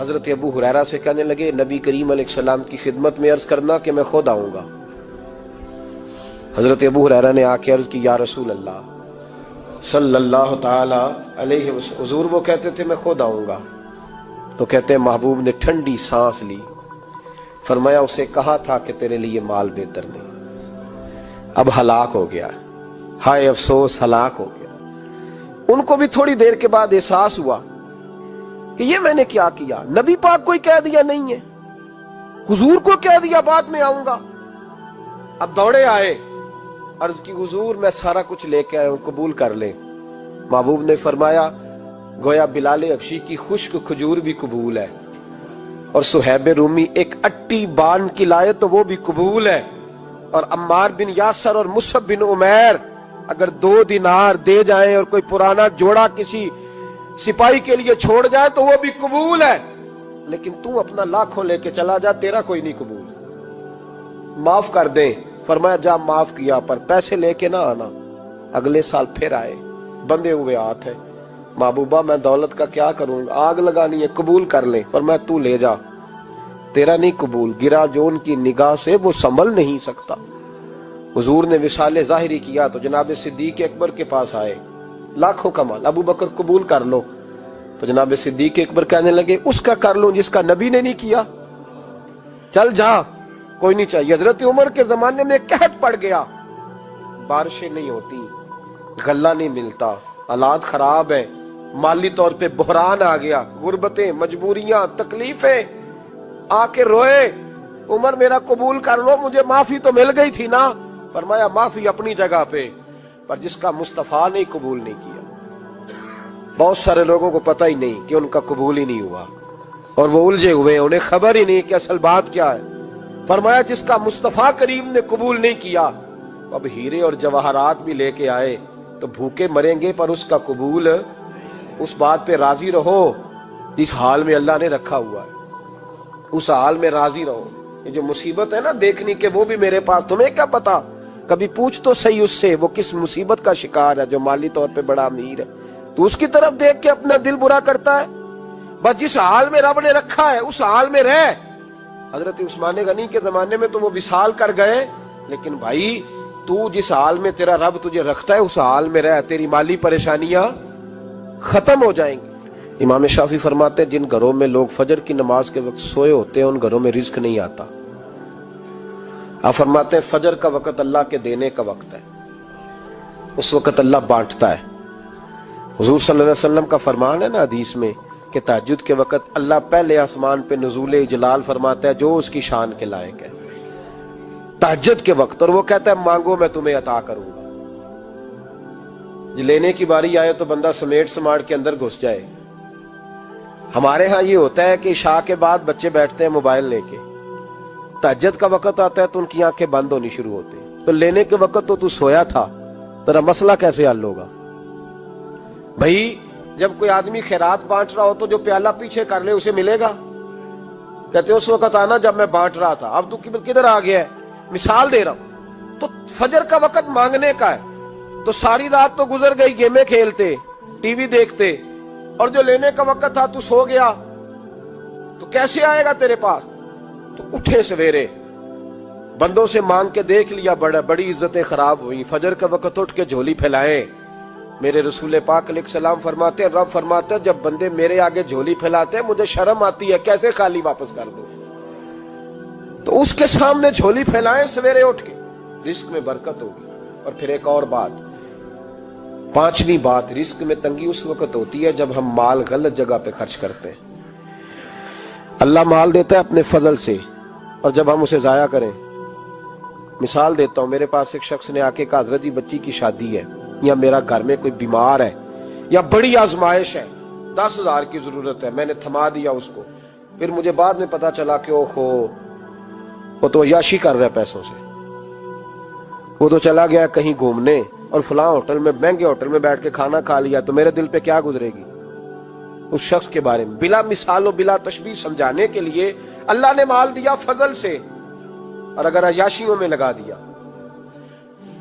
حضرت ابو ہریرہ سے کہنے لگے نبی کریم علیہ السلام کی خدمت میں عرض کرنا کہ میں خود آؤں گا۔ حضرت ابو ہریرہ نے آ کے عرض کی یا رسول اللہ صلی اللہ تعالی علیہ وسلم، حضور وہ کہتے تھے میں خود آؤں گا، تو کہتے ہیں محبوب نے ٹھنڈی سانس لی، فرمایا اسے کہا تھا کہ تیرے لیے مال بہتر نہیں، اب ہلاک ہو گیا، ہائے افسوس ہلاک ہو گیا۔ ان کو بھی تھوڑی دیر کے بعد احساس ہوا کہ یہ میں نے کیا کیا، نبی پاک کو ہی کہہ دیا نہیں ہے، حضور کو کہہ دیا بعد میں آؤں گا۔ اب دوڑے آئے، عرض کی حضور میں سارا کچھ لے کے آیا ہوں، قبول کر لیں۔ محبوب نے فرمایا گویا بلال حبشی کی خشک کھجور بھی قبول ہے، اور صہیب رومی ایک اٹی بان کی لائے تو وہ بھی قبول ہے، اور عمار بن یاسر اور مصعب بن عمیر اگر 2 دینار دے جائیں اور کوئی پرانا جوڑا کسی سپاہی کے لیے چھوڑ جائے تو وہ بھی قبول ہے، لیکن تو اپنا لاکھوں لے کے چلا جا، تیرا کوئی نہیں قبول، معاف کر دیں۔ فرمایا جا معاف کیا، پر پیسے لے کے نہ آنا۔ اگلے سال پھر آئے، بندے ہوئے ہاتھ ہے، محبوبہ میں دولت کا کیا کروں گا، آگ لگانی ہے، قبول کر لیں۔ فرمایا تو لے جا، تیرا نہیں قبول، گرا جو ان کی نگاہ سے وہ سنبھل نہیں سکتا۔ حضور نے وصال ظاہری کیا تو جناب صدیق اکبر کے پاس آئے، لاکھوں کا مال، ابو بکر قبول کر لو، تو جناب صدیق اکبر کہنے لگے اس کا کر لوں جس کا نبی نے نہیں کیا، چل جا کوئی نہیں چاہیے۔ حضرت عمر کے زمانے میں قحط پڑ گیا، بارشیں نہیں ہوتی، غلہ نہیں ملتا، حالات خراب ہے، مالی طور پہ بحران آ گیا، غربتیں، مجبوریاں، تکلیفیں، آ کے روئے عمر میرا قبول کر لو، مجھے معافی تو مل گئی تھی نا۔ فرمایا معافی اپنی جگہ پہ، پر جس کا مصطفیٰ نے قبول نہیں کیا۔ بہت سارے لوگوں کو پتہ ہی نہیں کہ ان کا قبول ہی نہیں ہوا، اور وہ الجھے ہوئے، انہیں خبر ہی نہیں کہ اصل بات کیا ہے۔ فرمایا جس کا مصطفیٰ کریم نے قبول نہیں کیا، اب ہیرے اور جواہرات بھی لے کے آئے تو بھوکے مریں گے، پر اس کا قبول، اس بات پہ راضی رہو جس حال میں اللہ نے رکھا ہوا ہے، اس حال میں راضی رہو۔ یہ جو مصیبت ہے نا دیکھنی کہ وہ بھی میرے پاس، تمہیں کیا پتا، کبھی پوچھ تو صحیح اس سے وہ کس مصیبت کا شکار ہے، جو مالی طور پہ بڑا امیر ہے، تو اس کی طرف دیکھ کے اپنا دل برا کرتا ہے۔ بس جس حال میں رب نے رکھا ہے اس حال میں رہ۔ حضرت عثمان غنی کے زمانے میں تو وہ وصال کر گئے، لیکن بھائی تو جس حال میں تیرا رب تجھے رکھتا ہے اس حال میں رہ، تیری مالی پریشانیاں ختم ہو جائیں گی۔ امام شافعی فرماتے ہیں جن گھروں میں لوگ فجر کی نماز کے وقت سوئے ہوتے ہیں ان گھروں میں رزق نہیں آتا۔ آپ فرماتے ہیں فجر کا وقت اللہ کے دینے کا وقت ہے، اس وقت اللہ بانٹتا ہے۔ حضور صلی اللہ علیہ وسلم کا فرمان ہے نا حدیث میں کہ تہجد کے وقت اللہ پہلے آسمان پہ نزول جلال فرماتا ہے جو اس کی شان کے لائق ہے تہجد کے وقت، اور وہ کہتا ہے مانگو میں تمہیں عطا کروں گا۔ لینے کی باری آئے تو بندہ سمیٹ سماٹ کے اندر گھس جائے۔ ہمارے ہاں یہ ہوتا ہے کہ عشاء کے بعد بچے بیٹھتے ہیں موبائل لے کے، تہجد کا وقت آتا ہے تو ان کی آنکھیں بند ہونی شروع ہوتی ہیں، تو لینے کے وقت تو سویا تھا، تیرا مسئلہ کیسے حل ہوگا؟ بھائی جب کوئی آدمی خیرات بانٹ رہا ہو تو جو پیالہ پیچھے کر لے اسے ملے گا؟ کہتے اس وقت آنا جب میں بانٹ رہا تھا، اب تو کدھر آ گیا ہے؟ مثال دے رہا ہوں۔ تو فجر کا وقت مانگنے کا ہے، تو ساری رات تو گزر گئی گیمیں کھیلتے، ٹی وی دیکھتے، اور جو لینے کا وقت تھا تو سو گیا، تو کیسے آئے گا تیرے پاس؟ تو اٹھے سویرے، بندوں سے مانگ کے دیکھ لیا، بڑی عزتیں خراب ہوئی، فجر کا وقت اٹھ کے جھولی پھیلائے۔ میرے رسول پاک علیہ السلام فرماتے ہیں، رب فرماتے ہیں جب بندے میرے آگے جھولی پھیلاتے ہیں مجھے شرم آتی ہے، کیسے خالی واپس کر دوں؟ تو اس کے سامنے جھولی پھیلائیں سویرے اٹھ کے، رزق میں برکت ہوگی۔ اور پھر ایک اور بات، 5ویں بات، رزق میں تنگی اس وقت ہوتی ہے جب ہم مال غلط جگہ پہ خرچ کرتے ہیں۔ اللہ مال دیتا ہے اپنے فضل سے، اور جب ہم اسے ضائع کریں، مثال دیتا ہوں، میرے پاس ایک شخص نے آ کے کہا حضرت جی بچی کی شادی ہے، یا میرا گھر میں کوئی بیمار ہے، یا بڑی آزمائش ہے، 10,000 کی ضرورت ہے، میں نے تھما دیا اس کو، پھر مجھے بعد میں پتا چلا کہ وہ تو عیاشی کر رہا ہے پیسوں سے، وہ تو چلا گیا کہیں گھومنے اور فلاں ہوٹل میں، مہنگے ہوٹل میں بیٹھ کے کھانا کھا لیا، تو میرے دل پہ کیا گزرے گی اس شخص کے بارے میں؟ بلا مثال و بلا تشبیہ سمجھانے کے لیے اللہ نے مال دیا فضل سے، اور اگر عیاشیوں میں لگا دیا،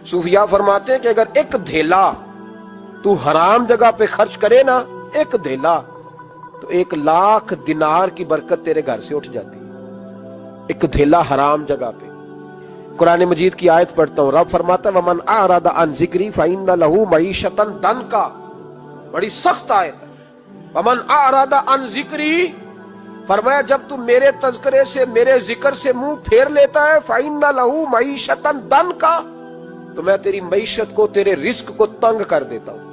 صوفیاء فرماتے ہیں کہ اگر ایک دھیلا تو حرام جگہ پہ خرچ کرے نا، ایک دھیلا، تو 1,00,000 دینار کی برکت تیرے گھر سے اٹھ جاتی ہے، ایک دھیلا حرام جگہ پہ۔ قرآن مجید کی آیت پڑھتا ہوں، رب فرماتا ہے وَمَنْ أَعْرَضَ عَنْ ذِكْرِي فَإِنَّ لَهُ مَعِيشَةً ضَنْكًا، بڑی سخت آیت ہے۔ وَمَنْ أَعْرَضَ عَنْ ذِكْرِي، فرمایا جب تو میرے تذکرے سے، میرے ذکر سے منہ پھیر لیتا ہے، فَإِنَّ لَهُ مَعِيشَةً ضَنْكًا، تو میں تیری معیشت کو، تیرے رزق کو تنگ کر دیتا ہوں۔